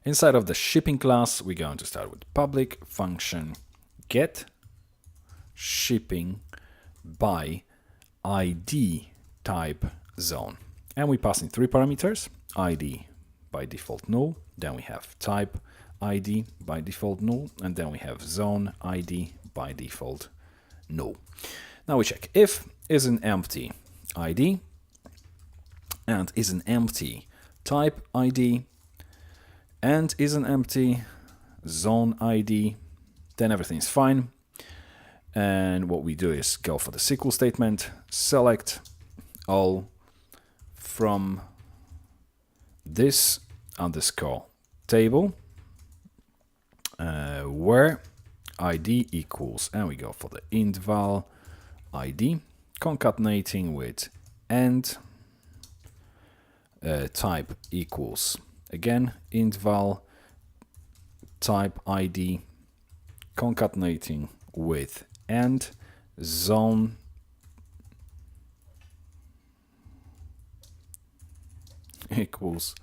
Inside of the shipping class, we're going to start with public function get shipping by ID type zone. And we pass in 3 parameters, ID by default null, then we have type ID by default null, and then we have zone ID by default null. Now we check if is an empty ID and is an empty type ID and is an empty zone ID, then everything is fine. And what we do is go for the SQL statement, select all from this underscore table where ID equals, and we go for the int val ID, concatenating with and type equals, again, int val type ID, concatenating with and zone equals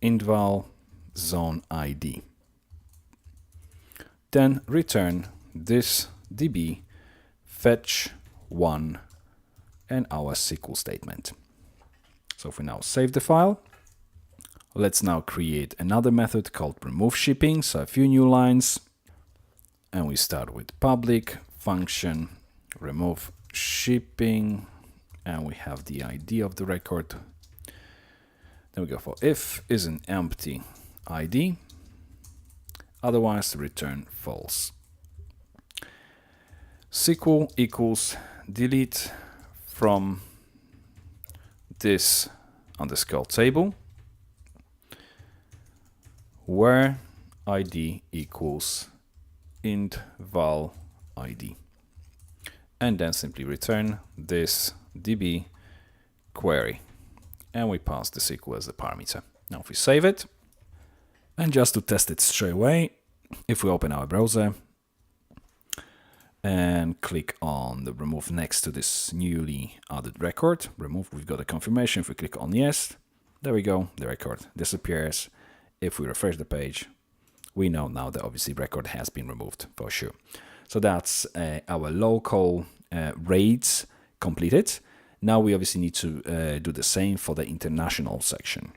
int val zone ID. Then return this db fetch 1 and our SQL statement. So if we now save the file, let's now create another method called remove shipping. So a few new lines, and we start with public function remove shipping, and we have the ID of the record. Then we go for if is an empty ID, otherwise return false. SQL equals delete from this underscore table where ID equals int val ID, and then simply return this db query, and we pass the SQL as the parameter. Now if we save it, and just to test it straight away, if we open our browser and click on the remove next to this newly added record, remove, we've got a confirmation. If we click on yes, there we go, the record disappears. If we refresh the page, we know now that obviously record has been removed for sure. So that's our local raids completed. Now we obviously need to do the same for the international section.